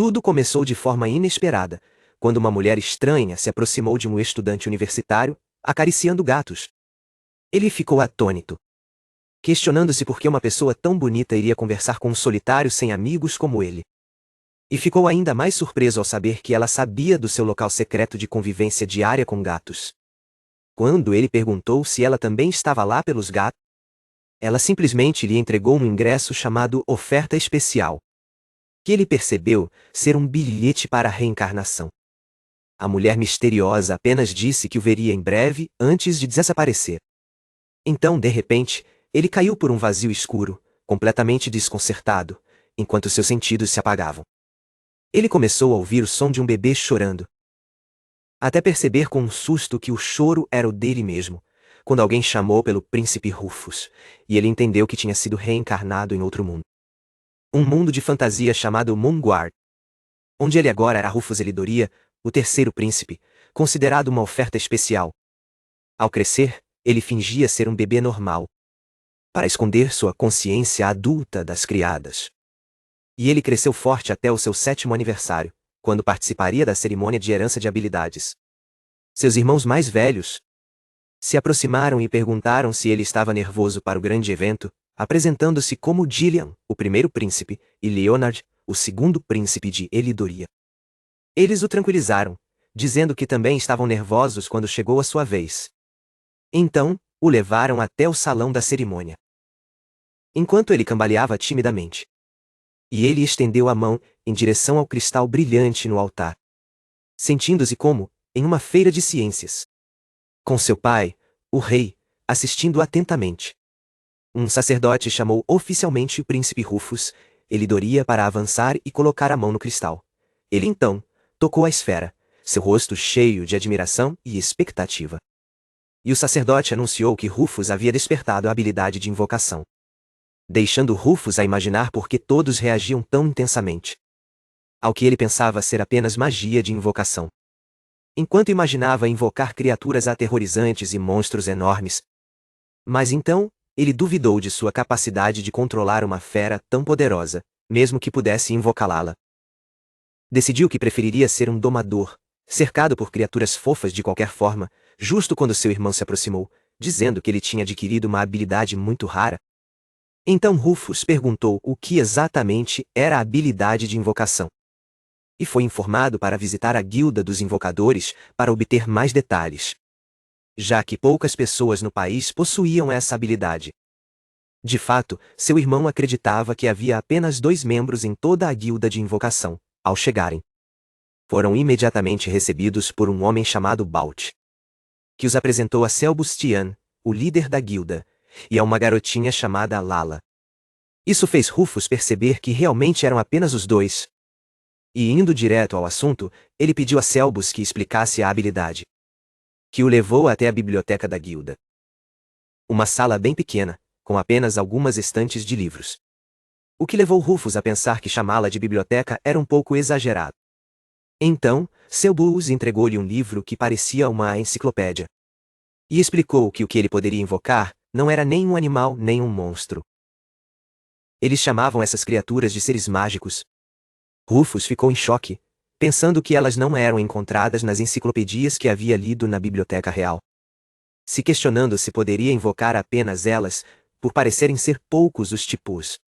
Tudo começou de forma inesperada, quando uma mulher estranha se aproximou de um estudante universitário, acariciando gatos. Ele ficou atônito, questionando-se por que uma pessoa tão bonita iria conversar com um solitário sem amigos como ele. E ficou ainda mais surpreso ao saber que ela sabia do seu local secreto de convivência diária com gatos. Quando ele perguntou se ela também estava lá pelos gatos, ela simplesmente lhe entregou um ingresso chamado Oferta Especial, que ele percebeu ser um bilhete para a reencarnação. A mulher misteriosa apenas disse que o veria em breve, antes de desaparecer. Então, de repente, ele caiu por um vazio escuro, completamente desconcertado, enquanto seus sentidos se apagavam. Ele começou a ouvir o som de um bebê chorando, até perceber com um susto que o choro era o dele mesmo, quando alguém chamou pelo príncipe Rufus, e ele entendeu que tinha sido reencarnado em outro mundo. Um mundo de fantasia chamado Moonguard, onde ele agora era Rufus Elidoria, o terceiro príncipe, considerado uma oferta especial. Ao crescer, ele fingia ser um bebê normal, para esconder sua consciência adulta das criadas. E ele cresceu forte até o seu 7º aniversário, quando participaria da cerimônia de herança de habilidades. Seus irmãos mais velhos se aproximaram e perguntaram se ele estava nervoso para o grande evento, apresentando-se como Gillian, o primeiro príncipe, e Leonard, o segundo príncipe de Elidoria. Eles o tranquilizaram, dizendo que também estavam nervosos quando chegou a sua vez. Então, o levaram até o salão da cerimônia, enquanto ele cambaleava timidamente. E ele estendeu a mão em direção ao cristal brilhante no altar, sentindo-se como em uma feira de ciências, com seu pai, o rei, assistindo atentamente. Um sacerdote chamou oficialmente o príncipe Rufus Elidoria para avançar e colocar a mão no cristal. Ele então tocou a esfera, seu rosto cheio de admiração e expectativa. E o sacerdote anunciou que Rufus havia despertado a habilidade de invocação, deixando Rufus a imaginar por que todos reagiam tão intensamente ao que ele pensava ser apenas magia de invocação. Enquanto imaginava invocar criaturas aterrorizantes e monstros enormes. Mas então, ele duvidou de sua capacidade de controlar uma fera tão poderosa, mesmo que pudesse invocá-la. Decidiu que preferiria ser um domador, cercado por criaturas fofas de qualquer forma, justo quando seu irmão se aproximou, dizendo que ele tinha adquirido uma habilidade muito rara. Então Rufus perguntou o que exatamente era a habilidade de invocação. E foi informado para visitar a Guilda dos Invocadores para obter mais detalhes, já que poucas pessoas no país possuíam essa habilidade. De fato, seu irmão acreditava que havia apenas 2 membros em toda a Guilda de Invocação. Ao chegarem, foram imediatamente recebidos por um homem chamado Balt, que os apresentou a Selbustian, o líder da guilda, e a uma garotinha chamada Lala. Isso fez Rufus perceber que realmente eram apenas os 2. E indo direto ao assunto, ele pediu a Selbus que explicasse a habilidade, que o levou até a biblioteca da guilda. Uma sala bem pequena, com apenas algumas estantes de livros. O que levou Rufus a pensar que chamá-la de biblioteca era um pouco exagerado. Então, Selbus entregou-lhe um livro que parecia uma enciclopédia. E explicou que o que ele poderia invocar não era nem um animal nem um monstro. Eles chamavam essas criaturas de seres mágicos. Rufus ficou em choque, pensando que elas não eram encontradas nas enciclopedias que havia lido na biblioteca real. Se questionando se poderia invocar apenas elas, por parecerem ser poucos os tipos.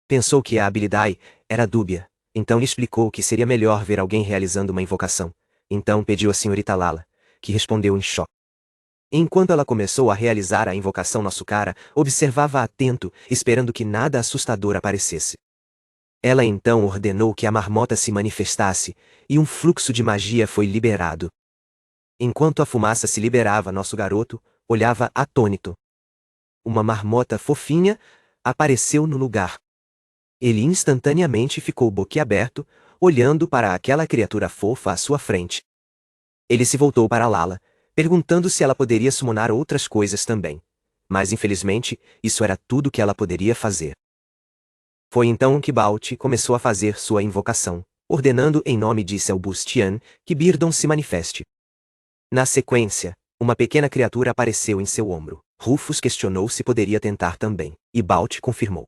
Pensou que a habilidade era dúbia, então lhe explicou que seria melhor ver alguém realizando uma invocação. Então pediu a senhorita Lala, que respondeu em choque. Enquanto ela começou a realizar a invocação, nosso cara observava atento, esperando que nada assustador aparecesse. Ela então ordenou que a marmota se manifestasse, e um fluxo de magia foi liberado. Enquanto a fumaça se liberava, nosso garoto olhava atônito. Uma marmota fofinha apareceu no lugar. Ele instantaneamente ficou boquiaberto, olhando para aquela criatura fofa à sua frente. Ele se voltou para Lala, perguntando se ela poderia summonar outras coisas também. Mas infelizmente, isso era tudo que ela poderia fazer. Foi então que Balt começou a fazer sua invocação, ordenando em nome de Selbustian que Birdon se manifeste. Na sequência, uma pequena criatura apareceu em seu ombro. Rufus questionou se poderia tentar também, e Balt confirmou.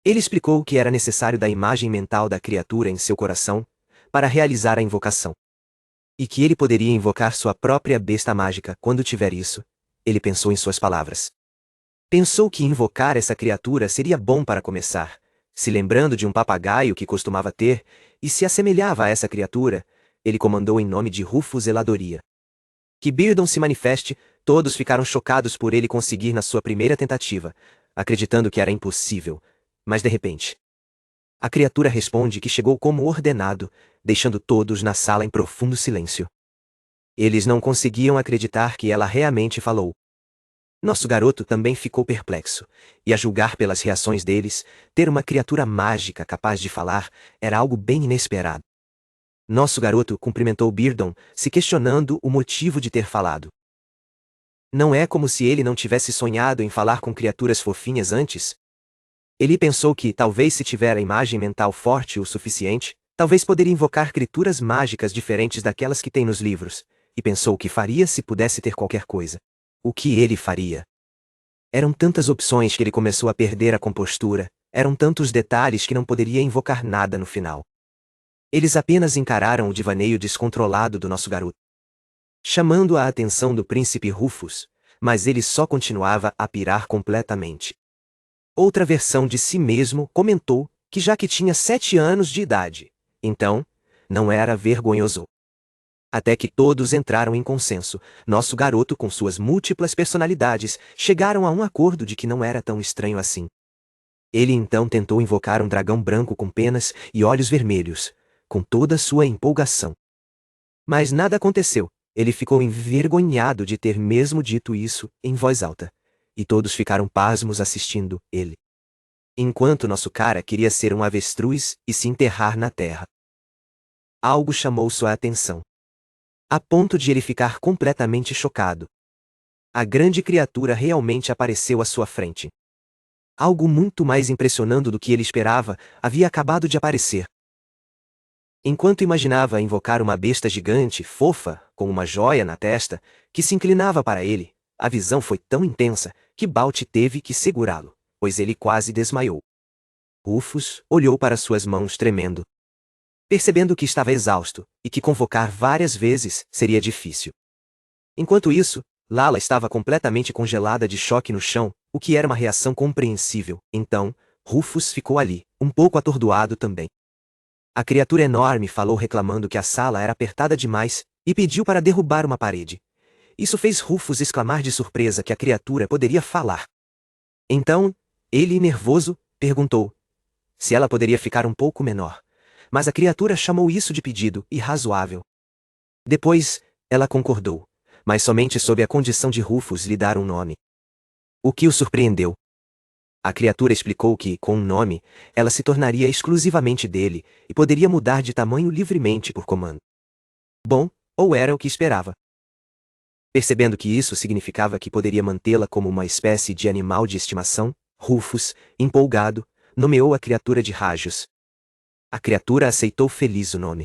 Ele explicou que era necessário da imagem mental da criatura em seu coração para realizar a invocação. E que ele poderia invocar sua própria besta mágica quando tiver isso. Ele pensou em suas palavras. Pensou que invocar essa criatura seria bom para começar, se lembrando de um papagaio que costumava ter, e se assemelhava a essa criatura, ele comandou em nome de Rufus Eladoria. Que Beardon se manifeste. Todos ficaram chocados por ele conseguir na sua primeira tentativa, acreditando que era impossível, mas de repente, a criatura responde que chegou como ordenado, deixando todos na sala em profundo silêncio. Eles não conseguiam acreditar que ela realmente falou. Nosso garoto também ficou perplexo, e a julgar pelas reações deles, ter uma criatura mágica capaz de falar era algo bem inesperado. Nosso garoto cumprimentou Beardon, se questionando o motivo de ter falado. Não é como se ele não tivesse sonhado em falar com criaturas fofinhas antes? Ele pensou que, talvez se tiver a imagem mental forte o suficiente, talvez poderia invocar criaturas mágicas diferentes daquelas que tem nos livros, e pensou o que faria se pudesse ter qualquer coisa. O que ele faria? Eram tantas opções que ele começou a perder a compostura, eram tantos detalhes que não poderia invocar nada no final. Eles apenas encararam o divaneio descontrolado do nosso garoto, chamando a atenção do príncipe Rufus, mas ele só continuava a pirar completamente. Outra versão de si mesmo comentou que já que tinha 7 anos de idade, então, não era vergonhoso. Até que todos entraram em consenso, nosso garoto com suas múltiplas personalidades chegaram a um acordo de que não era tão estranho assim. Ele então tentou invocar um dragão branco com penas e olhos vermelhos, com toda sua empolgação. Mas nada aconteceu. Ele ficou envergonhado de ter mesmo dito isso em voz alta, e todos ficaram pasmos assistindo ele. Enquanto nosso cara queria ser um avestruz e se enterrar na terra. Algo chamou sua atenção, a ponto de ele ficar completamente chocado. A grande criatura realmente apareceu à sua frente. Algo muito mais impressionante do que ele esperava havia acabado de aparecer. Enquanto imaginava invocar uma besta gigante, fofa, com uma joia na testa, que se inclinava para ele, a visão foi tão intensa que Balt teve que segurá-lo, pois ele quase desmaiou. Rufus olhou para suas mãos tremendo, percebendo que estava exausto, e que convocar várias vezes seria difícil. Enquanto isso, Lala estava completamente congelada de choque no chão, o que era uma reação compreensível. Então, Rufus ficou ali, um pouco atordoado também. A criatura enorme falou reclamando que a sala era apertada demais, e pediu para derrubar uma parede. Isso fez Rufus exclamar de surpresa que a criatura poderia falar. Então, ele, nervoso, perguntou se ela poderia ficar um pouco menor. Mas a criatura chamou isso de pedido irrazoável. Depois, ela concordou, mas somente sob a condição de Rufus lhe dar um nome. O que o surpreendeu. A criatura explicou que, com um nome, ela se tornaria exclusivamente dele, e poderia mudar de tamanho livremente por comando. Bom, ou era o que esperava. Percebendo que isso significava que poderia mantê-la como uma espécie de animal de estimação, Rufus, empolgado, nomeou a criatura de Rágios. A criatura aceitou feliz o nome.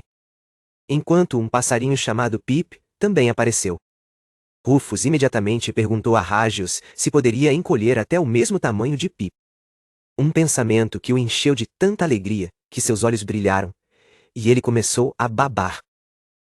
Enquanto um passarinho chamado Pip também apareceu. Rufus imediatamente perguntou a Rágios se poderia encolher até o mesmo tamanho de Pip. Um pensamento que o encheu de tanta alegria, que seus olhos brilharam, e ele começou a babar.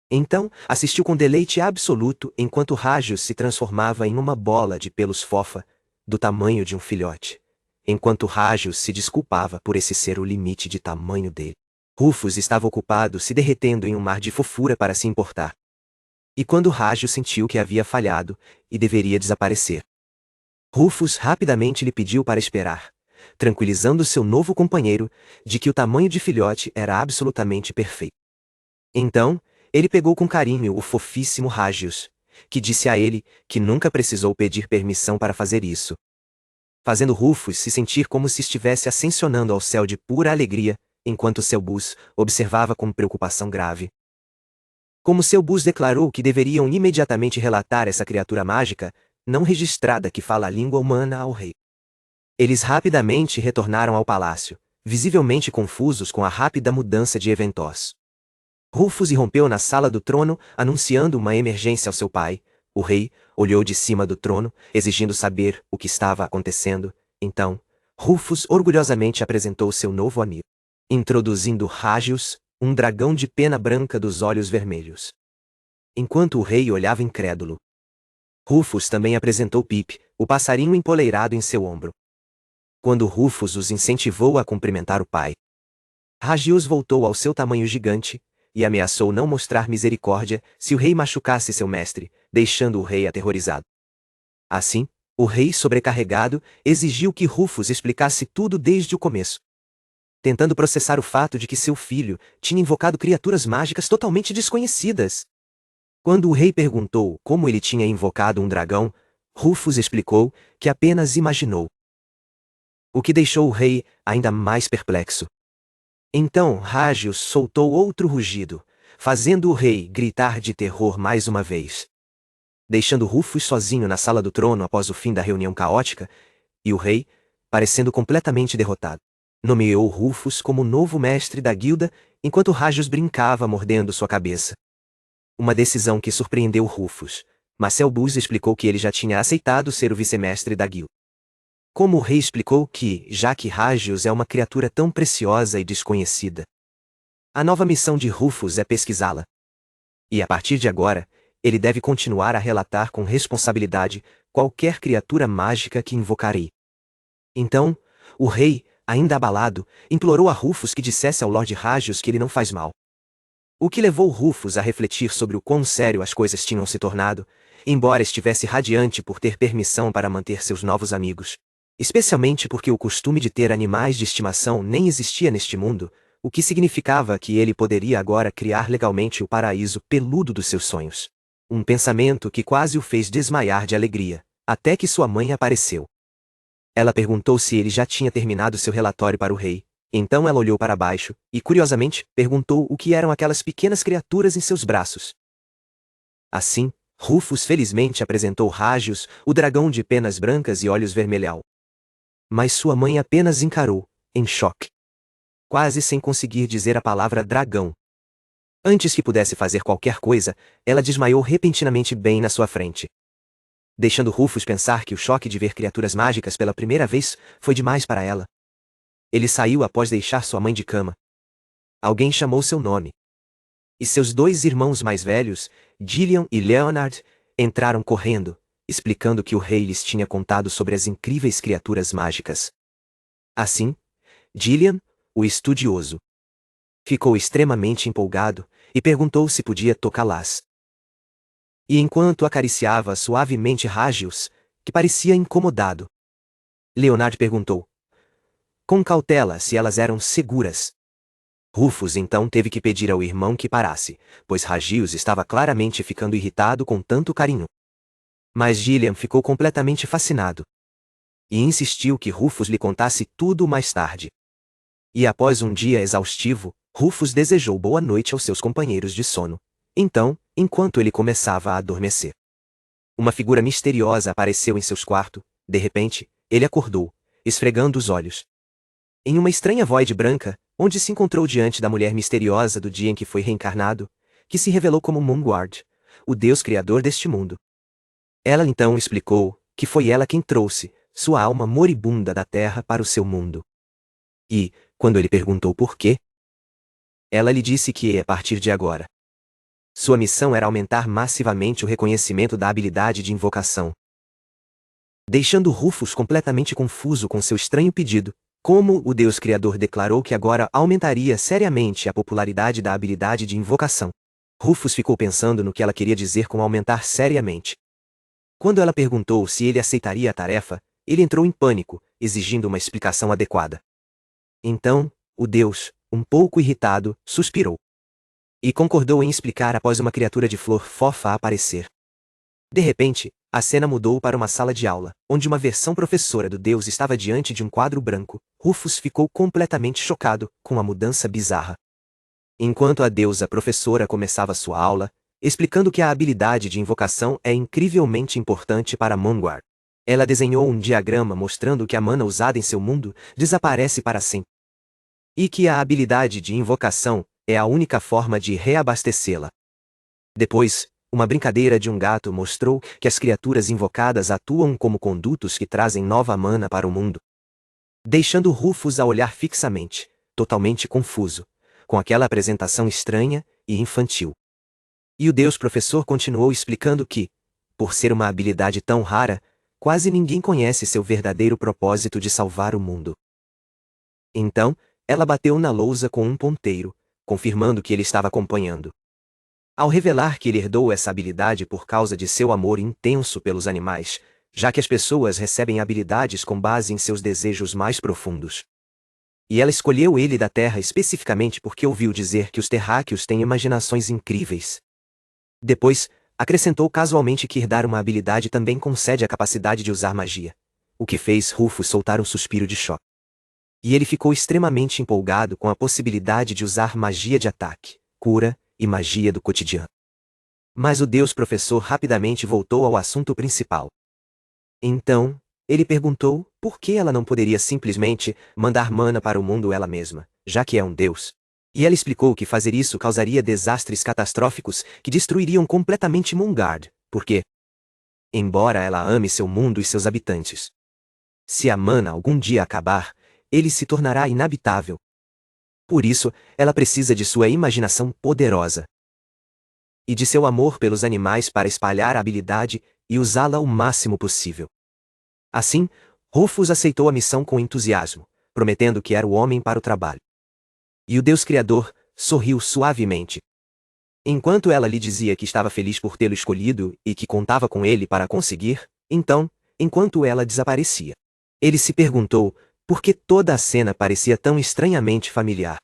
Então, assistiu com deleite absoluto enquanto Rágios se transformava em uma bola de pelos fofa, do tamanho de um filhote. Enquanto Rágios se desculpava por esse ser o limite de tamanho dele. Rufus estava ocupado se derretendo em um mar de fofura para se importar. E quando Rágios sentiu que havia falhado, e deveria desaparecer, Rufus rapidamente lhe pediu para esperar, tranquilizando seu novo companheiro, de que o tamanho de filhote era absolutamente perfeito. Então, ele pegou com carinho o fofíssimo Rágios, que disse a ele que nunca precisou pedir permissão para fazer isso, fazendo Rufus se sentir como se estivesse ascensionando ao céu de pura alegria, enquanto seu Bus observava com preocupação grave. Como seu Bus declarou que deveriam imediatamente relatar essa criatura mágica, não registrada que fala a língua humana ao rei. Eles rapidamente retornaram ao palácio, visivelmente confusos com a rápida mudança de eventos. Rufus irrompeu na sala do trono, anunciando uma emergência ao seu pai. O rei olhou de cima do trono, exigindo saber o que estava acontecendo. Então, Rufus orgulhosamente apresentou seu novo amigo, introduzindo Rágios, um dragão de pena branca dos olhos vermelhos. Enquanto o rei olhava incrédulo, Rufus também apresentou Pip, o passarinho empoleirado em seu ombro. Quando Rufus os incentivou a cumprimentar o pai, Rágios voltou ao seu tamanho gigante e ameaçou não mostrar misericórdia se o rei machucasse seu mestre, deixando o rei aterrorizado. Assim, o rei, sobrecarregado, exigiu que Rufus explicasse tudo desde o começo, tentando processar o fato de que seu filho tinha invocado criaturas mágicas totalmente desconhecidas. Quando o rei perguntou como ele tinha invocado um dragão, Rufus explicou que apenas imaginou, o que deixou o rei ainda mais perplexo. Então Rágios soltou outro rugido, fazendo o rei gritar de terror mais uma vez, deixando Rufus sozinho na sala do trono após o fim da reunião caótica, e o rei, parecendo completamente derrotado, nomeou Rufus como novo mestre da guilda, enquanto Rágios brincava mordendo sua cabeça. Uma decisão que surpreendeu Rufus, mas Selbus explicou que ele já tinha aceitado ser o vicemestre da guilda. Como o rei explicou que, já que Rágios é uma criatura tão preciosa e desconhecida, a nova missão de Rufus é pesquisá-la. E a partir de agora, ele deve continuar a relatar com responsabilidade qualquer criatura mágica que invocarei. Então, o rei, ainda abalado, implorou a Rufus que dissesse ao Lord Rágios que ele não faz mal. O que levou Rufus a refletir sobre o quão sério as coisas tinham se tornado, embora estivesse radiante por ter permissão para manter seus novos amigos. Especialmente porque o costume de ter animais de estimação nem existia neste mundo, o que significava que ele poderia agora criar legalmente o paraíso peludo dos seus sonhos. Um pensamento que quase o fez desmaiar de alegria, até que sua mãe apareceu. Ela perguntou se ele já tinha terminado seu relatório para o rei. Então ela olhou para baixo, e curiosamente, perguntou o que eram aquelas pequenas criaturas em seus braços. Assim, Rufus felizmente apresentou Rágios, o dragão de penas brancas e olhos vermelhos. Mas sua mãe apenas encarou, em choque, quase sem conseguir dizer a palavra dragão. Antes que pudesse fazer qualquer coisa, ela desmaiou repentinamente bem na sua frente, deixando Rufus pensar que o choque de ver criaturas mágicas pela primeira vez foi demais para ela. Ele saiu após deixar sua mãe de cama. Alguém chamou seu nome. E seus dois irmãos mais velhos, Gillian e Leonard, entraram correndo, explicando que o rei lhes tinha contado sobre as incríveis criaturas mágicas. Assim, Gillian, o estudioso, ficou extremamente empolgado e perguntou se podia tocá-las. E enquanto acariciava suavemente Rágios, que parecia incomodado, Leonard perguntou, com cautela, se elas eram seguras. Rufus então teve que pedir ao irmão que parasse, pois Rágios estava claramente ficando irritado com tanto carinho. Mas Gillian ficou completamente fascinado e insistiu que Rufus lhe contasse tudo mais tarde. E após um dia exaustivo, Rufus desejou boa noite aos seus companheiros de sono. Então, enquanto ele começava a adormecer, uma figura misteriosa apareceu em seus quartos. De repente, ele acordou, esfregando os olhos em uma estranha void branca, onde se encontrou diante da mulher misteriosa do dia em que foi reencarnado, que se revelou como Moonguard, o deus criador deste mundo. Ela então explicou que foi ela quem trouxe sua alma moribunda da terra para o seu mundo. E, quando ele perguntou por quê, ela lhe disse que, a partir de agora, sua missão era aumentar massivamente o reconhecimento da habilidade de invocação. Deixando Rufus completamente confuso com seu estranho pedido, como o Deus Criador declarou que agora aumentaria seriamente a popularidade da habilidade de invocação, Rufus ficou pensando no que ela queria dizer com aumentar seriamente. Quando ela perguntou se ele aceitaria a tarefa, ele entrou em pânico, exigindo uma explicação adequada. Então, o Deus, um pouco irritado, suspirou e concordou em explicar após uma criatura de flor fofa aparecer. De repente, a cena mudou para uma sala de aula, onde uma versão professora do Deus estava diante de um quadro branco. Rufus ficou completamente chocado com a mudança bizarra. Enquanto a deusa professora começava sua aula, explicando que a habilidade de invocação é incrivelmente importante para Moonguard, ela desenhou um diagrama mostrando que a mana usada em seu mundo desaparece para sempre, e que a habilidade de invocação é a única forma de reabastecê-la. Depois, uma brincadeira de um gato mostrou que as criaturas invocadas atuam como condutos que trazem nova mana para o mundo. deixando Rufus a olhar fixamente, totalmente confuso, com aquela apresentação estranha e infantil. E o Deus professor continuou explicando que, por ser uma habilidade tão rara, quase ninguém conhece seu verdadeiro propósito de salvar o mundo. Então, ela bateu na lousa com um ponteiro, confirmando que ele estava acompanhando. Ao revelar que ele herdou essa habilidade por causa de seu amor intenso pelos animais, já que as pessoas recebem habilidades com base em seus desejos mais profundos. E ela escolheu ele da Terra especificamente porque ouviu dizer que os terráqueos têm imaginações incríveis. Depois, acrescentou casualmente que herdar uma habilidade também concede a capacidade de usar magia, o que fez Rufus soltar um suspiro de choque. E ele ficou extremamente empolgado com a possibilidade de usar magia de ataque, cura e magia do cotidiano. Mas o Deus professor rapidamente voltou ao assunto principal. Então, ele perguntou por que ela não poderia simplesmente mandar mana para o mundo ela mesma, já que é um deus. E ela explicou que fazer isso causaria desastres catastróficos que destruiriam completamente Moongard, porque, embora ela ame seu mundo e seus habitantes, se a mana algum dia acabar, ele se tornará inabitável. Por isso, ela precisa de sua imaginação poderosa e de seu amor pelos animais para espalhar a habilidade e usá-la o máximo possível. Assim, Rufus aceitou a missão com entusiasmo, prometendo que era o homem para o trabalho. E o Deus Criador sorriu suavemente. Enquanto ela lhe dizia que estava feliz por tê-lo escolhido e que contava com ele para conseguir, então, enquanto ela desaparecia, ele se perguntou por que toda a cena parecia tão estranhamente familiar.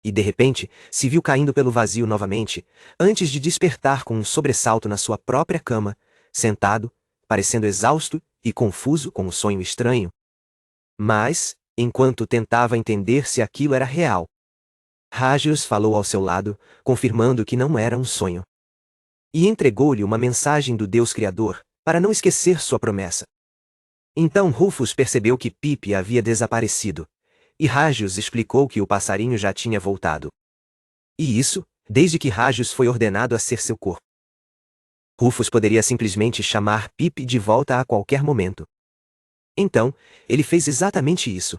E de repente, se viu caindo pelo vazio novamente, antes de despertar com um sobressalto na sua própria cama, sentado, parecendo exausto e confuso com o sonho estranho. Mas, enquanto tentava entender se aquilo era real, Ragius falou ao seu lado, confirmando que não era um sonho. E entregou-lhe uma mensagem do Deus Criador, para não esquecer sua promessa. Então Rufus percebeu que Pip havia desaparecido, e Ragius explicou que o passarinho já tinha voltado. E isso, desde que Ragius foi ordenado a ser seu corpo. Rufus poderia simplesmente chamar Pip de volta a qualquer momento. Então, ele fez exatamente isso.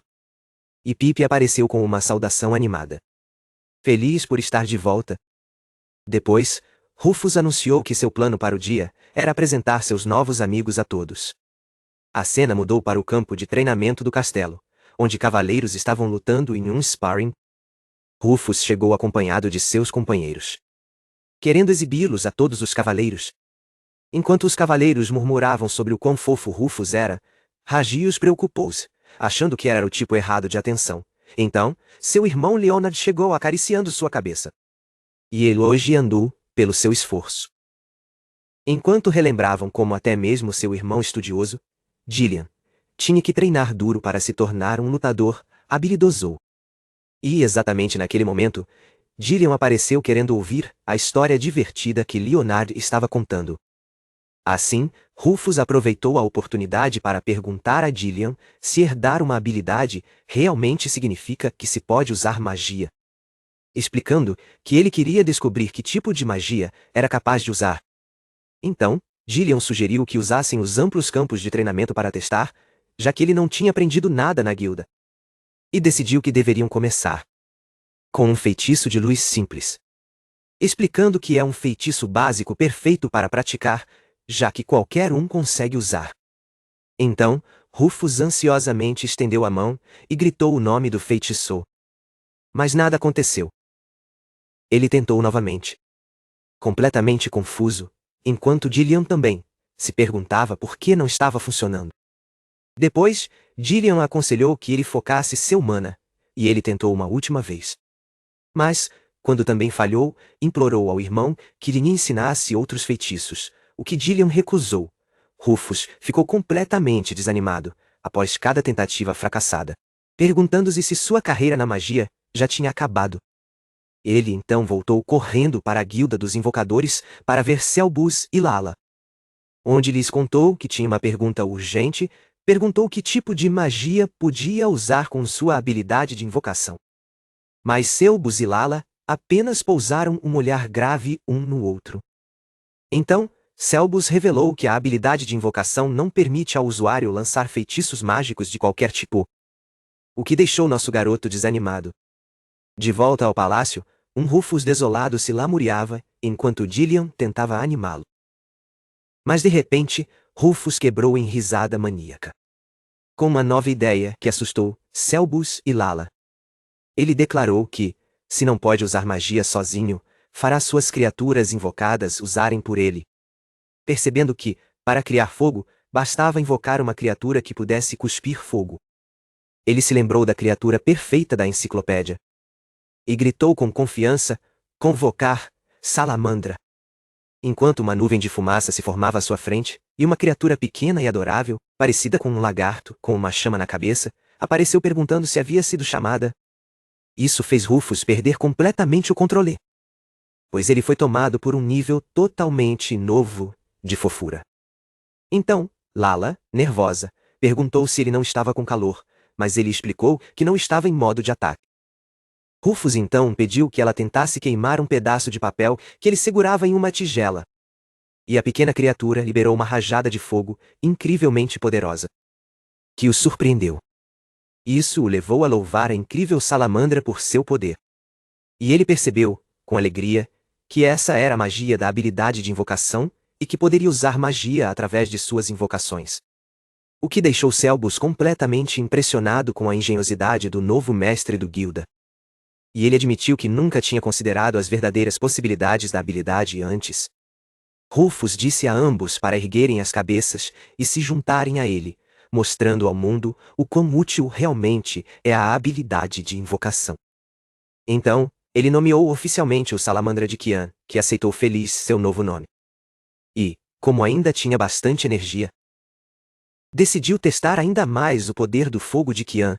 E Pip apareceu com uma saudação animada. Feliz por estar de volta. Depois, Rufus anunciou que seu plano para o dia era apresentar seus novos amigos a todos. A cena mudou para o campo de treinamento do castelo, onde cavaleiros estavam lutando em um sparring. Rufus chegou acompanhado de seus companheiros, querendo exibi-los a todos os cavaleiros. Enquanto os cavaleiros murmuravam sobre o quão fofo Rufus era, Ragius preocupou-se, achando que era o tipo errado de atenção. Então, seu irmão Leonard chegou acariciando sua cabeça e elogiando-o pelo seu esforço. Enquanto relembravam como até mesmo seu irmão estudioso, Gillian, tinha que treinar duro para se tornar um lutador habilidoso. E exatamente naquele momento, Gillian apareceu querendo ouvir a história divertida que Leonard estava contando. Assim, Rufus aproveitou a oportunidade para perguntar a Gillian se herdar uma habilidade realmente significa que se pode usar magia. Explicando que ele queria descobrir que tipo de magia era capaz de usar. Então, Gillian sugeriu que usassem os amplos campos de treinamento para testar, já que ele não tinha aprendido nada na guilda. E decidiu que deveriam começar com um feitiço de luz simples, explicando que é um feitiço básico perfeito para praticar, já que qualquer um consegue usar. Então, Rufus ansiosamente estendeu a mão e gritou o nome do feitiço. Mas nada aconteceu. Ele tentou novamente, completamente confuso, enquanto Gillian também se perguntava por que não estava funcionando. Depois, Gillian aconselhou que ele focasse seu mana, e ele tentou uma última vez. Mas, quando também falhou, implorou ao irmão que lhe ensinasse outros feitiços, o que Gillian recusou. Rufus ficou completamente desanimado, após cada tentativa fracassada, perguntando-se se sua carreira na magia já tinha acabado. Ele então voltou correndo para a guilda dos invocadores para ver Selbus e Lala, onde lhes contou que tinha uma pergunta urgente. Perguntou que tipo de magia podia usar com sua habilidade de invocação. Mas Selbus e Lala apenas pousaram um olhar grave um no outro. Então, Selbus revelou que a habilidade de invocação não permite ao usuário lançar feitiços mágicos de qualquer tipo. o que deixou nosso garoto desanimado. De volta ao palácio, um Rufus desolado se lamuriava, enquanto Gillian tentava animá-lo. Mas de repente, Rufus quebrou em risada maníaca. Com uma nova ideia que assustou Selbus e Lala. Ele declarou que, se não pode usar magia sozinho, fará suas criaturas invocadas usarem por ele. Percebendo que, para criar fogo, bastava invocar uma criatura que pudesse cuspir fogo. Ele se lembrou da criatura perfeita da enciclopédia. E gritou com confiança: convocar Salamandra. Enquanto uma nuvem de fumaça se formava à sua frente, e uma criatura pequena e adorável, parecida com um lagarto, com uma chama na cabeça, apareceu perguntando se havia sido chamada. Isso fez Rufus perder completamente o controle, pois ele foi tomado por um nível totalmente novo de fofura. Então, Lala, nervosa, perguntou se ele não estava com calor, mas ele explicou que não estava em modo de ataque. Rufus então pediu que ela tentasse queimar um pedaço de papel que ele segurava em uma tigela. E a pequena criatura liberou uma rajada de fogo incrivelmente poderosa, que o surpreendeu. Isso o levou a louvar a incrível salamandra por seu poder. E ele percebeu, com alegria, que essa era a magia da habilidade de invocação e que poderia usar magia através de suas invocações. O que deixou Selbus completamente impressionado com a engenhosidade do novo mestre do Guilda. E ele admitiu que nunca tinha considerado as verdadeiras possibilidades da habilidade antes. Rufus disse a ambos para erguerem as cabeças e se juntarem a ele, mostrando ao mundo o quão útil realmente é a habilidade de invocação. Então, ele nomeou oficialmente o Salamandra de Kian, que aceitou feliz seu novo nome. E, como ainda tinha bastante energia, decidiu testar ainda mais o poder do fogo de Kian,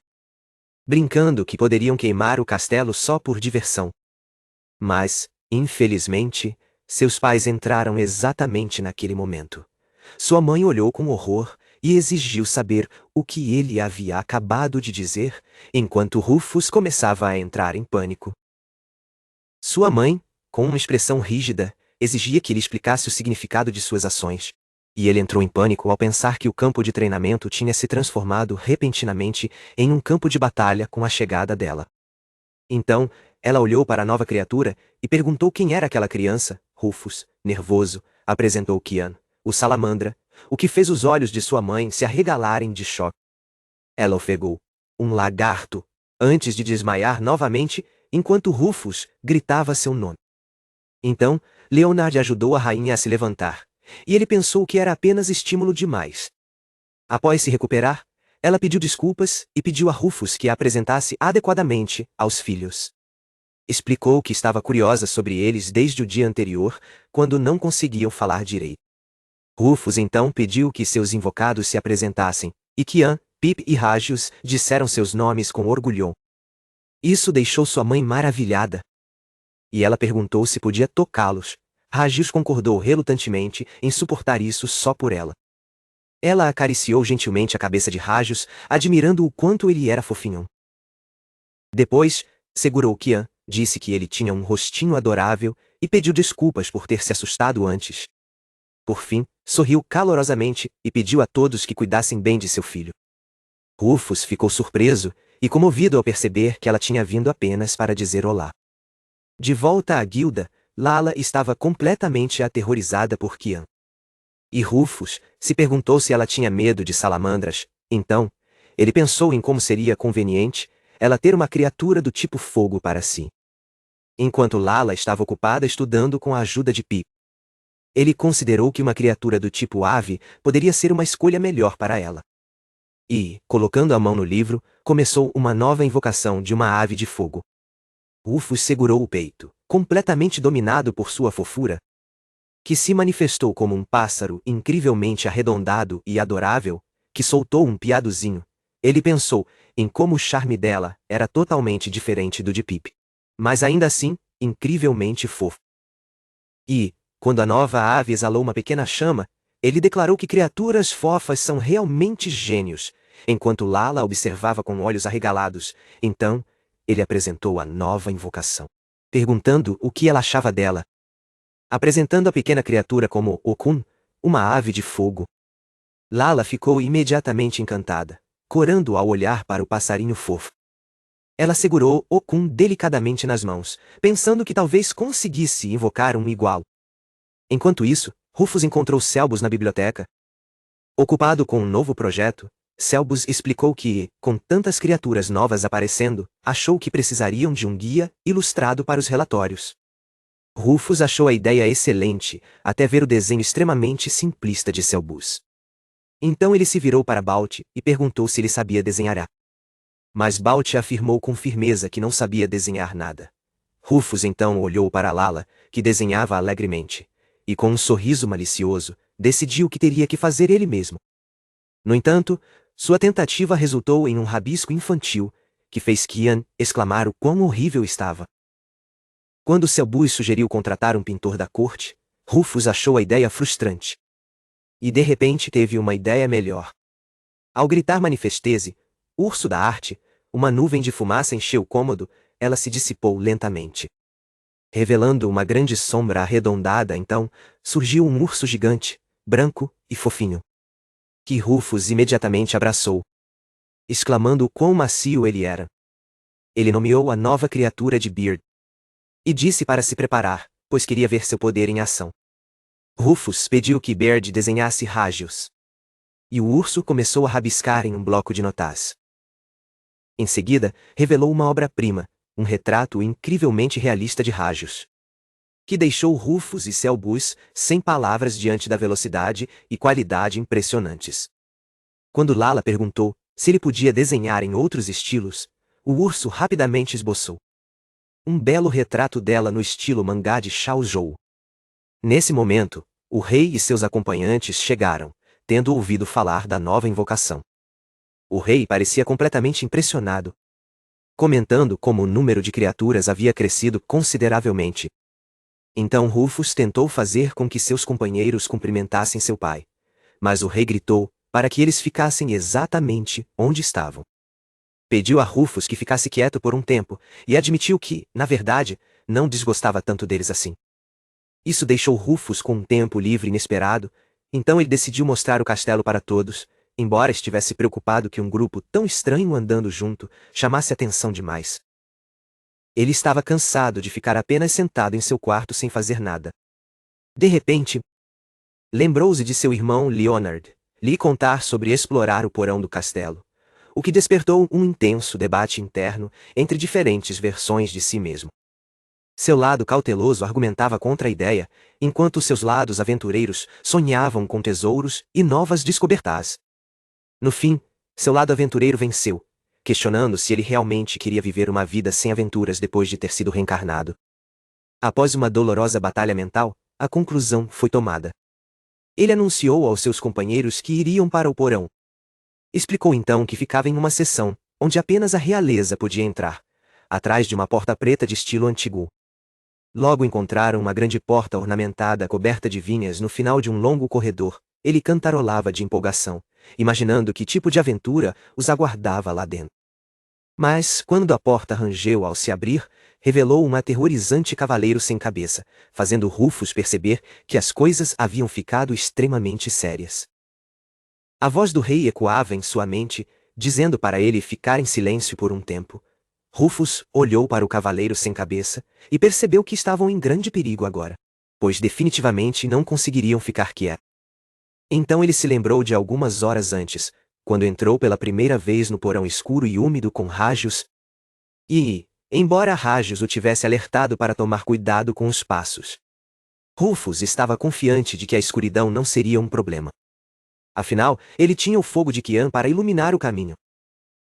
brincando que poderiam queimar o castelo só por diversão. Mas, infelizmente, seus pais entraram exatamente naquele momento. Sua mãe olhou com horror e exigiu saber o que ele havia acabado de dizer, enquanto Rufus começava a entrar em pânico. Sua mãe, com uma expressão rígida, exigia que ele explicasse o significado de suas ações. E ele entrou em pânico ao pensar que o campo de treinamento tinha se transformado repentinamente em um campo de batalha com a chegada dela. Então, ela olhou para a nova criatura e perguntou quem era aquela criança. Rufus, nervoso, apresentou Kian, o salamandra, o que fez os olhos de sua mãe se arregalarem de choque. Ela ofegou: um lagarto, antes de desmaiar novamente, enquanto Rufus gritava seu nome. Então, Leonard ajudou a rainha a se levantar, e ele pensou que era apenas estímulo demais. Após se recuperar, ela pediu desculpas e pediu a Rufus que a apresentasse adequadamente aos filhos. Explicou que estava curiosa sobre eles desde o dia anterior, quando não conseguiam falar direito. Rufus então pediu que seus invocados se apresentassem, e Kian, Pip e Ragius disseram seus nomes com orgulho. Isso deixou sua mãe maravilhada. E ela perguntou se podia tocá-los. Ragius concordou relutantemente em suportar isso só por ela. Ela acariciou gentilmente a cabeça de Ragius, admirando o quanto ele era fofinho. Depois, segurou Kian, disse que ele tinha um rostinho adorável e pediu desculpas por ter se assustado antes. Por fim, sorriu calorosamente e pediu a todos que cuidassem bem de seu filho. Rufus ficou surpreso e comovido ao perceber que ela tinha vindo apenas para dizer olá. De volta à guilda, Lala estava completamente aterrorizada por Kian. E Rufus se perguntou se ela tinha medo de salamandras. Então, ele pensou em como seria conveniente ela ter uma criatura do tipo fogo para si. Enquanto Lala estava ocupada estudando com a ajuda de Pip, ele considerou que uma criatura do tipo ave poderia ser uma escolha melhor para ela. E, colocando a mão no livro, começou uma nova invocação de uma ave de fogo. Rufus segurou o peito, completamente dominado por sua fofura, que se manifestou como um pássaro incrivelmente arredondado e adorável, que soltou um piadozinho. Ele pensou em como o charme dela era totalmente diferente do de Pip, mas ainda assim, incrivelmente fofo. E, quando a nova ave exalou uma pequena chama, ele declarou que criaturas fofas são realmente gênios, enquanto Lala observava com olhos arregalados. Então, ele apresentou a nova invocação, perguntando o que ela achava dela. Apresentando a pequena criatura como Okun, uma ave de fogo. Lala ficou imediatamente encantada, corando ao olhar para o passarinho fofo. Ela segurou-o delicadamente nas mãos, pensando que talvez conseguisse invocar um igual. Enquanto isso, Rufus encontrou Selbus na biblioteca. Ocupado com um novo projeto, Selbus explicou que, com tantas criaturas novas aparecendo, achou que precisariam de um guia ilustrado para os relatórios. Rufus achou a ideia excelente, até ver o desenho extremamente simplista de Selbus. Então ele se virou para Balt e perguntou se ele sabia desenhar. Mas Balt afirmou com firmeza que não sabia desenhar nada. Rufus então olhou para Lala, que desenhava alegremente, e com um sorriso malicioso, decidiu que teria que fazer ele mesmo. No entanto, sua tentativa resultou em um rabisco infantil, que fez Kian exclamar o quão horrível estava. Quando Selbus sugeriu contratar um pintor da corte, Rufus achou a ideia frustrante. E de repente teve uma ideia melhor. Ao gritar manifestese, urso da arte, uma nuvem de fumaça encheu o cômodo, ela se dissipou lentamente. Revelando uma grande sombra arredondada, então, surgiu um urso gigante, branco e fofinho, que Rufus imediatamente abraçou, exclamando o quão macio ele era. Ele nomeou a nova criatura de Beard e disse para se preparar, pois queria ver seu poder em ação. Rufus pediu que Beard desenhasse rágios, e o urso começou a rabiscar em um bloco de notas. Em seguida, revelou uma obra-prima, um retrato incrivelmente realista de rágios, que deixou Rufus e Selbus sem palavras diante da velocidade e qualidade impressionantes. Quando Lala perguntou se ele podia desenhar em outros estilos, o urso rapidamente esboçou um belo retrato dela no estilo mangá de Shao Zhou. Nesse momento, o rei e seus acompanhantes chegaram, tendo ouvido falar da nova invocação. O rei parecia completamente impressionado, comentando como o número de criaturas havia crescido consideravelmente. Então Rufus tentou fazer com que seus companheiros cumprimentassem seu pai, mas o rei gritou para que eles ficassem exatamente onde estavam. Pediu a Rufus que ficasse quieto por um tempo, e admitiu que, na verdade, não desgostava tanto deles assim. Isso deixou Rufus com um tempo livre inesperado, então ele decidiu mostrar o castelo para todos, embora estivesse preocupado que um grupo tão estranho andando junto chamasse atenção demais. Ele estava cansado de ficar apenas sentado em seu quarto sem fazer nada. De repente, lembrou-se de seu irmão Leonard lhe contar sobre explorar o porão do castelo, o que despertou um intenso debate interno entre diferentes versões de si mesmo. Seu lado cauteloso argumentava contra a ideia, enquanto seus lados aventureiros sonhavam com tesouros e novas descobertas. No fim, seu lado aventureiro venceu, questionando se ele realmente queria viver uma vida sem aventuras depois de ter sido reencarnado. Após uma dolorosa batalha mental, a conclusão foi tomada. Ele anunciou aos seus companheiros que iriam para o porão. Explicou então que ficava em uma seção, onde apenas a realeza podia entrar, atrás de uma porta preta de estilo antigo. Logo encontraram uma grande porta ornamentada coberta de vinhas no final de um longo corredor. Ele cantarolava de empolgação, imaginando que tipo de aventura os aguardava lá dentro. Mas, quando a porta rangeu ao se abrir, revelou um aterrorizante cavaleiro sem cabeça, fazendo Rufus perceber que as coisas haviam ficado extremamente sérias. A voz do rei ecoava em sua mente, dizendo para ele ficar em silêncio por um tempo. Rufus olhou para o cavaleiro sem cabeça e percebeu que estavam em grande perigo agora, pois definitivamente não conseguiriam ficar quietos. Então ele se lembrou de algumas horas antes, quando entrou pela primeira vez no porão escuro e úmido com Rágios. E, embora Rágios o tivesse alertado para tomar cuidado com os passos, Rufus estava confiante de que a escuridão não seria um problema. Afinal, ele tinha o fogo de Kian para iluminar o caminho.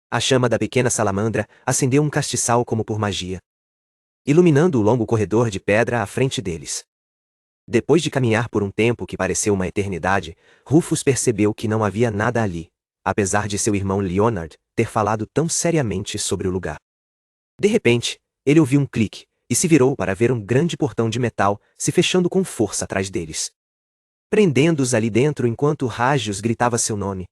A chama da pequena salamandra acendeu um castiçal como por magia, iluminando o longo corredor de pedra à frente deles. Depois de caminhar por um tempo que pareceu uma eternidade, Rufus percebeu que não havia nada ali, apesar de seu irmão Leonard ter falado tão seriamente sobre o lugar. De repente, ele ouviu um clique, e se virou para ver um grande portão de metal se fechando com força atrás deles, prendendo-os ali dentro enquanto Rágios gritava seu nome.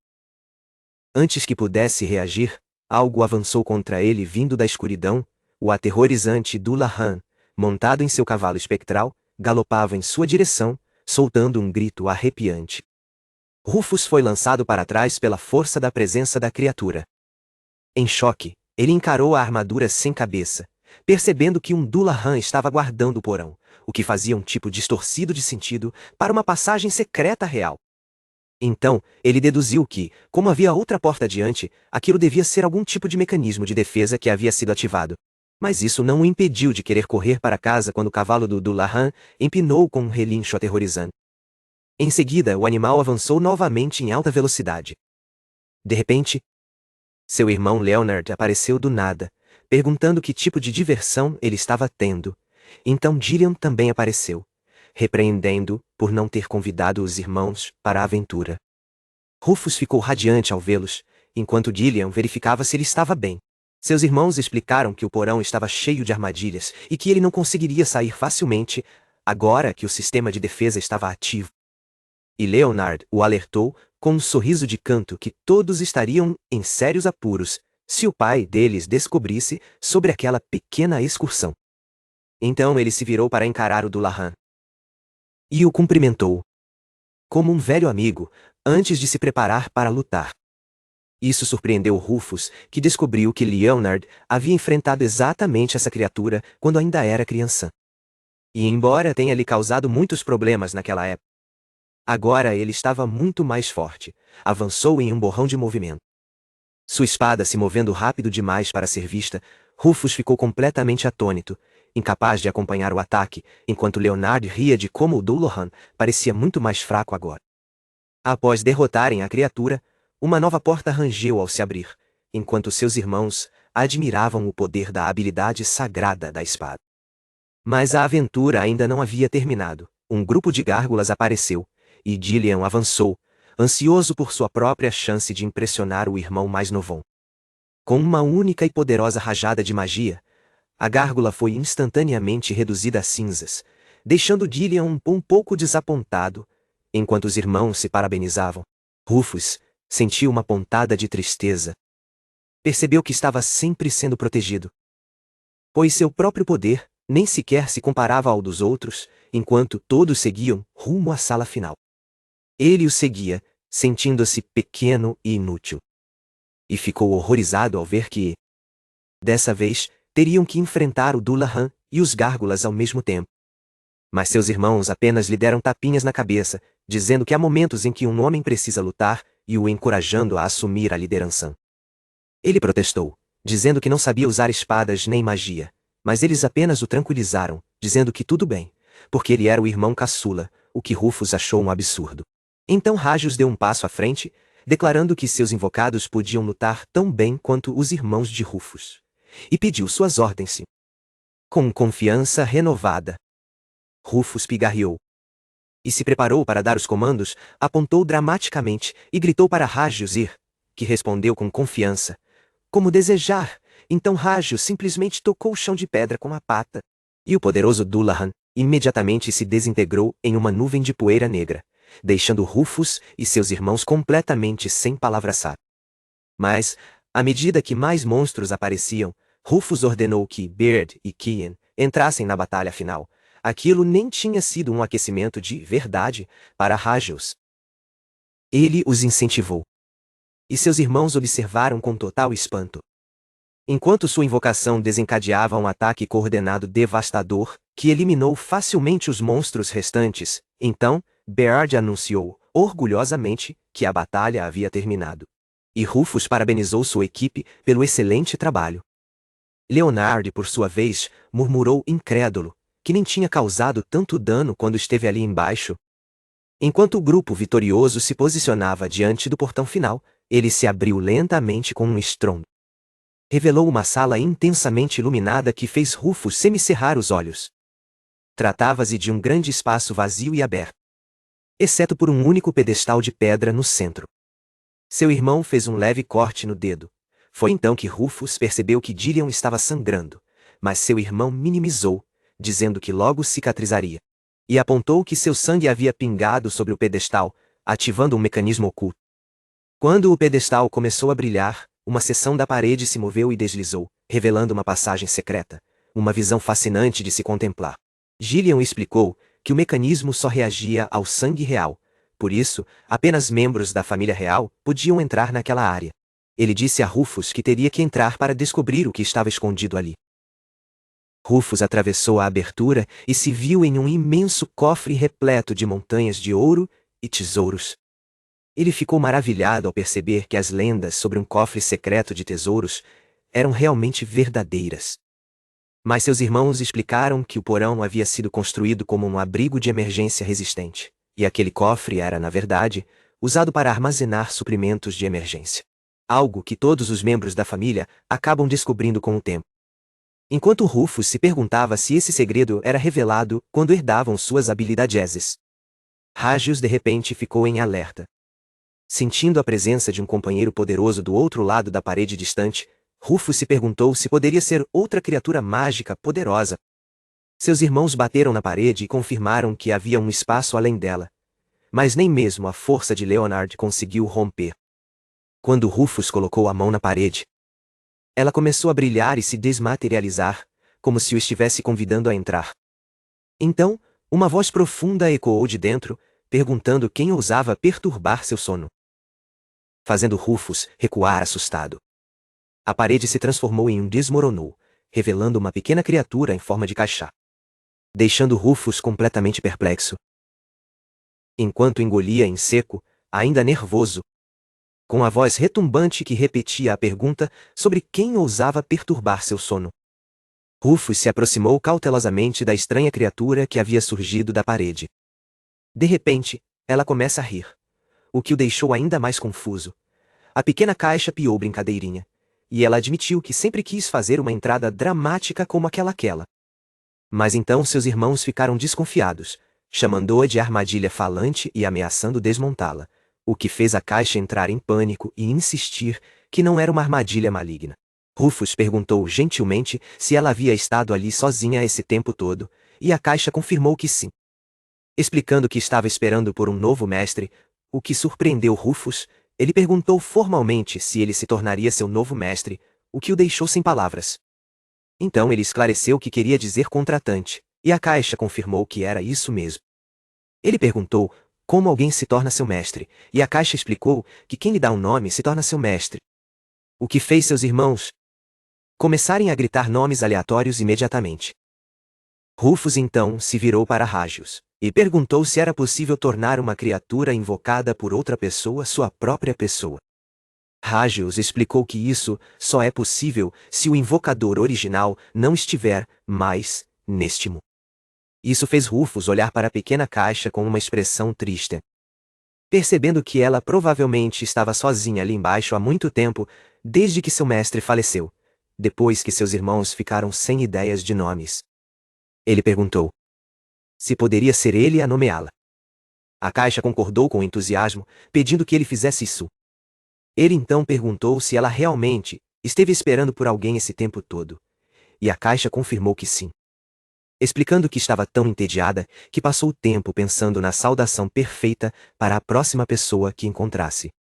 Antes que pudesse reagir, algo avançou contra ele vindo da escuridão. O aterrorizante Dullahan, montado em seu cavalo espectral, galopava em sua direção, soltando um grito arrepiante. Rufus foi lançado para trás pela força da presença da criatura. Em choque, ele encarou a armadura sem cabeça, percebendo que um Dullahan estava guardando o porão, o que fazia um tipo distorcido de sentido para uma passagem secreta real. Então, ele deduziu que, como havia outra porta adiante, aquilo devia ser algum tipo de mecanismo de defesa que havia sido ativado. Mas isso não o impediu de querer correr para casa quando o cavalo do Dullahan empinou com um relincho aterrorizante. Em seguida, o animal avançou novamente em alta velocidade. De repente, seu irmão Leonard apareceu do nada, perguntando que tipo de diversão ele estava tendo. Então Gillian também apareceu, repreendendo-o por não ter convidado os irmãos para a aventura. Rufus ficou radiante ao vê-los, enquanto Gillian verificava se ele estava bem. Seus irmãos explicaram que o porão estava cheio de armadilhas e que ele não conseguiria sair facilmente, agora que o sistema de defesa estava ativo. E Leonard o alertou, com um sorriso de canto, que todos estariam em sérios apuros se o pai deles descobrisse sobre aquela pequena excursão. Então ele se virou para encarar o Dullahan e o cumprimentou como um velho amigo, antes de se preparar para lutar. Isso surpreendeu Rufus, que descobriu que Leonard havia enfrentado exatamente essa criatura quando ainda era criança. E embora tenha lhe causado muitos problemas naquela época, agora ele estava muito mais forte. Avançou em um borrão de movimento. Sua espada se movendo rápido demais para ser vista, Rufus ficou completamente atônito, incapaz de acompanhar o ataque, enquanto Leonard ria de como o Dullahan parecia muito mais fraco agora. Após derrotarem a criatura, uma nova porta rangeu ao se abrir, enquanto seus irmãos admiravam o poder da habilidade sagrada da espada. Mas a aventura ainda não havia terminado. Um grupo de gárgulas apareceu, e Gillian avançou, ansioso por sua própria chance de impressionar o irmão mais novão. Com uma única e poderosa rajada de magia, a gárgula foi instantaneamente reduzida a cinzas, deixando Gillian um pouco desapontado, enquanto os irmãos se parabenizavam. Rufus sentiu uma pontada de tristeza. Percebeu que estava sempre sendo protegido, pois seu próprio poder nem sequer se comparava ao dos outros, enquanto todos seguiam rumo à sala final. Ele o seguia, sentindo-se pequeno e inútil. E ficou horrorizado ao ver que, dessa vez, teriam que enfrentar o Dullahan e os gárgulas ao mesmo tempo. Mas seus irmãos apenas lhe deram tapinhas na cabeça, dizendo que há momentos em que um homem precisa lutar, e o encorajando a assumir a liderança. Ele protestou, dizendo que não sabia usar espadas nem magia, mas eles apenas o tranquilizaram, dizendo que tudo bem, porque ele era o irmão caçula, o que Rufus achou um absurdo. Então Rágios deu um passo à frente, declarando que seus invocados podiam lutar tão bem quanto os irmãos de Rufus, e pediu suas ordens. Com confiança renovada, Rufus pigarreou e se preparou para dar os comandos, apontou dramaticamente e gritou para Rágios ir, que respondeu com confiança, como desejar. Então Rágios simplesmente tocou o chão de pedra com a pata, e o poderoso Dullahan imediatamente se desintegrou em uma nuvem de poeira negra, deixando Rufus e seus irmãos completamente sem palavra-chave. Mas, à medida que mais monstros apareciam, Rufus ordenou que Beard e Kian entrassem na batalha final. Aquilo nem tinha sido um aquecimento de verdade para Rágios. Ele os incentivou. E seus irmãos observaram com total espanto. Enquanto sua invocação desencadeava um ataque coordenado devastador, que eliminou facilmente os monstros restantes, então, Beard anunciou, orgulhosamente, que a batalha havia terminado. E Rufus parabenizou sua equipe pelo excelente trabalho. Leonard, por sua vez, murmurou incrédulo, que nem tinha causado tanto dano quando esteve ali embaixo. Enquanto o grupo vitorioso se posicionava diante do portão final, ele se abriu lentamente com um estrondo. Revelou uma sala intensamente iluminada que fez Rufus semicerrar os olhos. Tratava-se de um grande espaço vazio e aberto, exceto por um único pedestal de pedra no centro. Seu irmão fez um leve corte no dedo. Foi então que Rufus percebeu que Gillian estava sangrando, mas seu irmão minimizou, dizendo que logo cicatrizaria. E apontou que seu sangue havia pingado sobre o pedestal, ativando um mecanismo oculto. Quando o pedestal começou a brilhar, uma seção da parede se moveu e deslizou, revelando uma passagem secreta, uma visão fascinante de se contemplar. Gillian explicou que o mecanismo só reagia ao sangue real, Por isso, apenas membros da família real podiam entrar naquela área. Ele disse a Rufus que teria que entrar para descobrir o que estava escondido ali. Rufus atravessou a abertura e se viu em um imenso cofre repleto de montanhas de ouro e tesouros. Ele ficou maravilhado ao perceber que as lendas sobre um cofre secreto de tesouros eram realmente verdadeiras. Mas seus irmãos explicaram que o porão havia sido construído como um abrigo de emergência resistente, e aquele cofre era, na verdade, usado para armazenar suprimentos de emergência. Algo que todos os membros da família acabam descobrindo com o tempo. Enquanto Rufus se perguntava se esse segredo era revelado quando herdavam suas habilidades, Rágios de repente ficou em alerta. Sentindo a presença de um companheiro poderoso do outro lado da parede distante, Rufus se perguntou se poderia ser outra criatura mágica poderosa. Seus irmãos bateram na parede e confirmaram que havia um espaço além dela. Mas nem mesmo a força de Leonard conseguiu romper. Quando Rufus colocou a mão na parede, ela começou a brilhar e se desmaterializar, como se o estivesse convidando a entrar. Então, uma voz profunda ecoou de dentro, perguntando quem ousava perturbar seu sono, fazendo Rufus recuar assustado. A parede se transformou em desmoronou, revelando uma pequena criatura em forma de caixa, deixando Rufus completamente perplexo. Enquanto engolia em seco, ainda nervoso, com a voz retumbante que repetia a pergunta sobre quem ousava perturbar seu sono, Rufus se aproximou cautelosamente da estranha criatura que havia surgido da parede. De repente, ela começa a rir, o que o deixou ainda mais confuso. A pequena caixa piou brincadeirinha, e ela admitiu que sempre quis fazer uma entrada dramática como aquela. Mas então seus irmãos ficaram desconfiados, chamando-a de armadilha falante e ameaçando desmontá-la, o que fez a caixa entrar em pânico e insistir que não era uma armadilha maligna. Rufus perguntou gentilmente se ela havia estado ali sozinha esse tempo todo, e a caixa confirmou que sim, explicando que estava esperando por um novo mestre, o que surpreendeu Rufus. Ele perguntou formalmente se ele se tornaria seu novo mestre, o que o deixou sem palavras. Então ele esclareceu que queria dizer contratante, e a caixa confirmou que era isso mesmo. Ele perguntou como alguém se torna seu mestre, e a caixa explicou que quem lhe dá um nome se torna seu mestre. O que fez seus irmãos começarem a gritar nomes aleatórios imediatamente. Rufus então se virou para Rágios e perguntou se era possível tornar uma criatura invocada por outra pessoa sua própria pessoa. Rágios explicou que isso só é possível se o invocador original não estiver mais neste mundo. Isso fez Rufus olhar para a pequena caixa com uma expressão triste. Percebendo que ela provavelmente estava sozinha ali embaixo há muito tempo, desde que seu mestre faleceu, depois que seus irmãos ficaram sem ideias de nomes. Ele perguntou se poderia ser ele a nomeá-la. A caixa concordou com entusiasmo, pedindo que ele fizesse isso. Ele então perguntou se ela realmente esteve esperando por alguém esse tempo todo, e a caixa confirmou que sim, explicando que estava tão entediada que passou o tempo pensando na saudação perfeita para a próxima pessoa que encontrasse.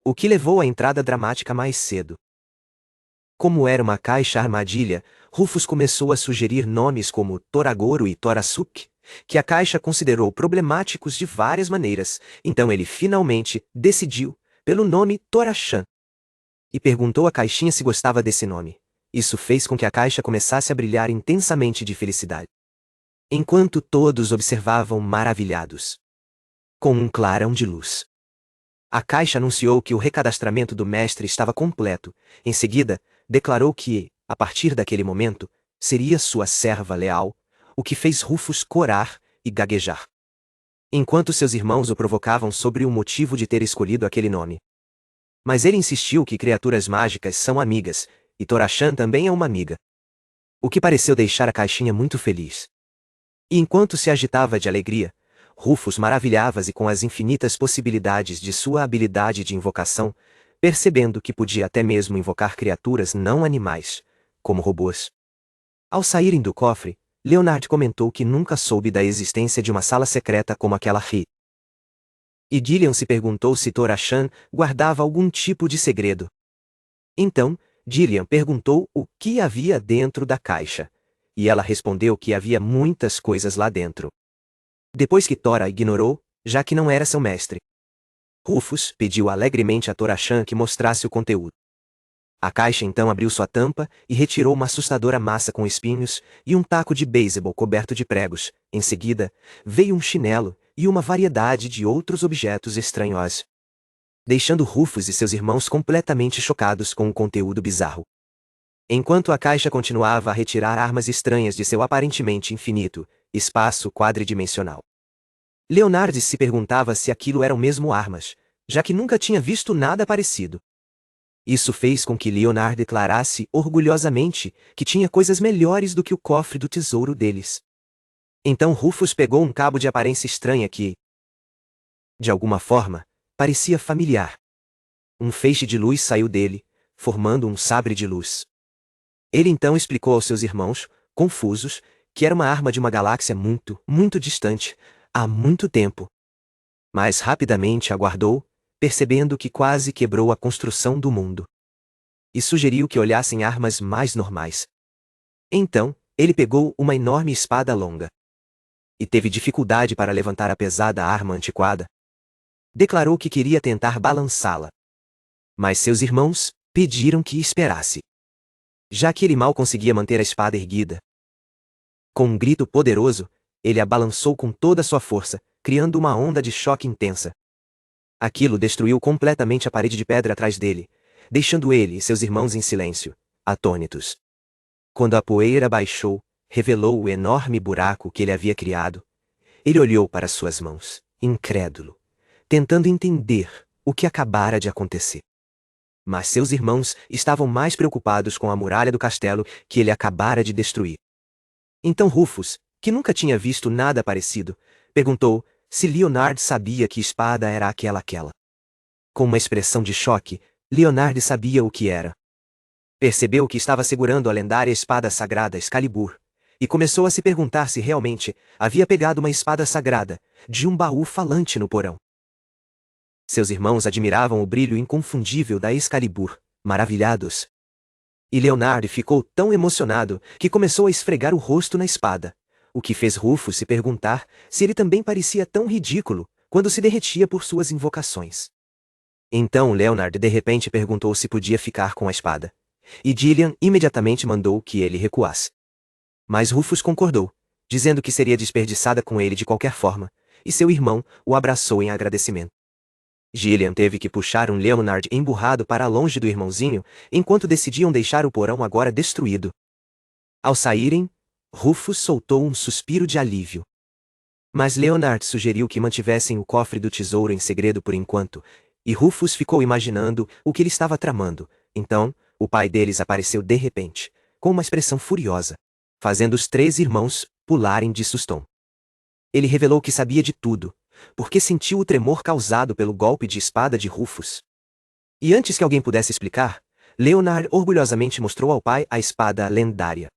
O que levou à entrada dramática mais cedo. Como era uma caixa armadilha, Rufus começou a sugerir nomes como Toragoro e Torasuke, que a caixa considerou problemáticos de várias maneiras. Então ele finalmente decidiu pelo nome Torachan e perguntou à caixinha se gostava desse nome. Isso fez com que a caixa começasse a brilhar intensamente de felicidade, enquanto todos observavam maravilhados, com um clarão de luz. A caixa anunciou que o recadastramento do mestre estava completo. Em seguida, declarou que, a partir daquele momento, seria sua serva leal, o que fez Rufus corar e gaguejar, enquanto seus irmãos o provocavam sobre o motivo de ter escolhido aquele nome. Mas ele insistiu que criaturas mágicas são amigas, e Torachan também é uma amiga, o que pareceu deixar a caixinha muito feliz. E enquanto se agitava de alegria, Rufus maravilhava-se com as infinitas possibilidades de sua habilidade de invocação, percebendo que podia até mesmo invocar criaturas não animais, como robôs. Ao saírem do cofre, Leonard comentou que nunca soube da existência de uma sala secreta como aquela. E Gillian se perguntou se Torachan guardava algum tipo de segredo. Então, Gillian perguntou o que havia dentro da caixa, e ela respondeu que havia muitas coisas lá dentro. Depois que Tora ignorou, já que não era seu mestre. Rufus pediu alegremente a Torashan que mostrasse o conteúdo. A caixa então abriu sua tampa e retirou uma assustadora massa com espinhos e um taco de beisebol coberto de pregos. Em seguida, veio um chinelo e uma variedade de outros objetos estranhos, deixando Rufus e seus irmãos completamente chocados com o conteúdo bizarro. Enquanto a caixa continuava a retirar armas estranhas de seu aparentemente infinito espaço quadridimensional, Leonard se perguntava se aquilo eram mesmo armas, já que nunca tinha visto nada parecido. Isso fez com que Leonard declarasse orgulhosamente que tinha coisas melhores do que o cofre do tesouro deles. Então Rufus pegou um cabo de aparência estranha que, de alguma forma, parecia familiar. Um feixe de luz saiu dele, formando um sabre de luz. Ele então explicou aos seus irmãos, confusos, que era uma arma de uma galáxia muito, muito distante, há muito tempo. Mas rapidamente aguardou, percebendo que quase quebrou a construção do mundo. E sugeriu que olhassem armas mais normais. Então, ele pegou uma enorme espada longa. E teve dificuldade para levantar a pesada arma antiquada. Declarou que queria tentar balançá-la. Mas seus irmãos pediram que esperasse, já que ele mal conseguia manter a espada erguida. Com um grito poderoso, ele a balançou com toda a sua força, criando uma onda de choque intensa. Aquilo destruiu completamente a parede de pedra atrás dele, deixando ele e seus irmãos em silêncio, atônitos. Quando a poeira baixou, revelou o enorme buraco que ele havia criado. Ele olhou para suas mãos, incrédulo, tentando entender o que acabara de acontecer. Mas seus irmãos estavam mais preocupados com a muralha do castelo que ele acabara de destruir. Então Rufus, que nunca tinha visto nada parecido, perguntou se Leonard sabia que espada era aquela. Com uma expressão de choque, Leonard sabia o que era. Percebeu que estava segurando a lendária espada sagrada Excalibur, e começou a se perguntar se realmente havia pegado uma espada sagrada de um baú falante no porão. Seus irmãos admiravam o brilho inconfundível da Excalibur, maravilhados. E Leonard ficou tão emocionado que começou a esfregar o rosto na espada, o que fez Rufus se perguntar se ele também parecia tão ridículo quando se derretia por suas invocações. Então Leonard de repente perguntou se podia ficar com a espada, e Gillian imediatamente mandou que ele recuasse. Mas Rufus concordou, dizendo que seria desperdiçada com ele de qualquer forma, e seu irmão o abraçou em agradecimento. Gillian teve que puxar um Leonard emburrado para longe do irmãozinho, enquanto decidiam deixar o porão agora destruído. Ao saírem, Rufus soltou um suspiro de alívio. Mas Leonard sugeriu que mantivessem o cofre do tesouro em segredo por enquanto, e Rufus ficou imaginando o que ele estava tramando. Então, o pai deles apareceu de repente, com uma expressão furiosa, fazendo os 3 irmãos pularem de susto. Ele revelou que sabia de tudo, porque sentiu o tremor causado pelo golpe de espada de Rufus. E antes que alguém pudesse explicar, Leonard orgulhosamente mostrou ao pai a espada lendária,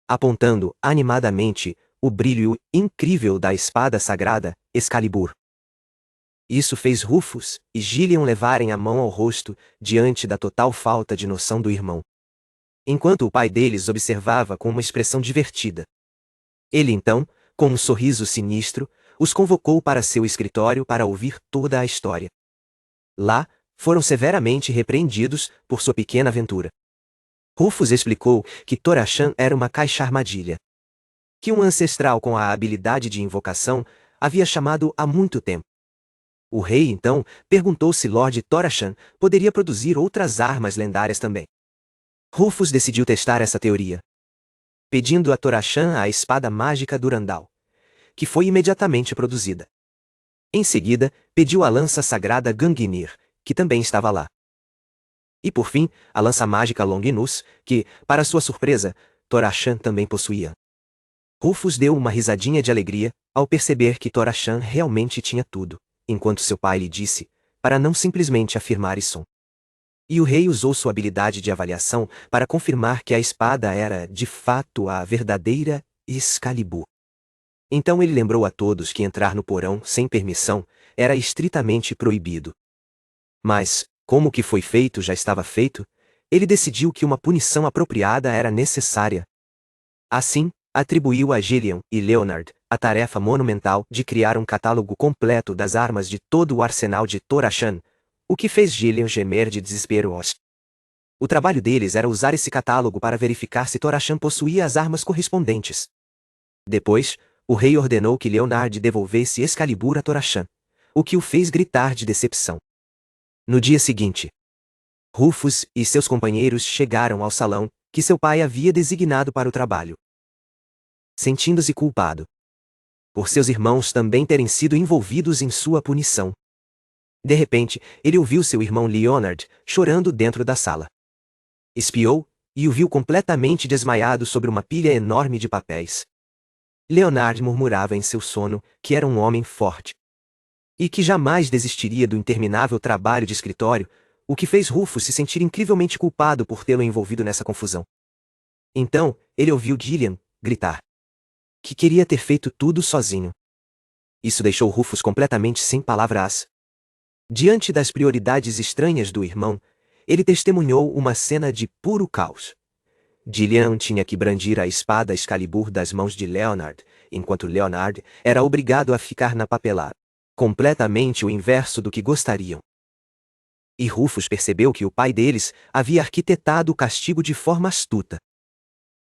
apontando animadamente o brilho incrível da espada sagrada Excalibur. Isso fez Rufus e Gillian levarem a mão ao rosto diante da total falta de noção do irmão, enquanto o pai deles observava com uma expressão divertida. Ele então, com um sorriso sinistro, os convocou para seu escritório para ouvir toda a história. Lá, foram severamente repreendidos por sua pequena aventura. Rufus explicou que Torashan era uma caixa-armadilha, que um ancestral com a habilidade de invocação havia chamado há muito tempo. O rei então perguntou se Lord Torashan poderia produzir outras armas lendárias também. Rufus decidiu testar essa teoria, pedindo a Torashan a espada mágica Durandal, que foi imediatamente produzida. Em seguida, pediu a lança sagrada Gangnir, que também estava lá. E por fim, a lança mágica Longinus, que, para sua surpresa, Torashan também possuía. Rufus deu uma risadinha de alegria ao perceber que Torashan realmente tinha tudo, enquanto seu pai lhe disse, para não simplesmente afirmar isso. E o rei usou sua habilidade de avaliação para confirmar que a espada era, de fato, a verdadeira Excalibur. Então ele lembrou a todos que entrar no porão sem permissão era estritamente proibido. Mas, como o que foi feito já estava feito, ele decidiu que uma punição apropriada era necessária. Assim, atribuiu a Gillian e Leonard a tarefa monumental de criar um catálogo completo das armas de todo o arsenal de Torashan, o que fez Gillian gemer de desespero. O trabalho deles era usar esse catálogo para verificar se Torashan possuía as armas correspondentes. Depois, o rei ordenou que Leonard devolvesse Excalibur a Torashan, o que o fez gritar de decepção. No dia seguinte, Rufus e seus companheiros chegaram ao salão que seu pai havia designado para o trabalho. Sentindo-se culpado por seus irmãos também terem sido envolvidos em sua punição. De repente, ele ouviu seu irmão Leonard chorando dentro da sala. Espiou e o viu completamente desmaiado sobre uma pilha enorme de papéis. Leonard murmurava em seu sono que era um homem forte e que jamais desistiria do interminável trabalho de escritório, o que fez Rufus se sentir incrivelmente culpado por tê-lo envolvido nessa confusão. Então, ele ouviu Gillian gritar que queria ter feito tudo sozinho. Isso deixou Rufus completamente sem palavras. Diante das prioridades estranhas do irmão, ele testemunhou uma cena de puro caos. Gillian tinha que brandir a espada Excalibur das mãos de Leonard, enquanto Leonard era obrigado a ficar na papelada. Completamente o inverso do que gostariam. E Rufus percebeu que o pai deles havia arquitetado o castigo de forma astuta.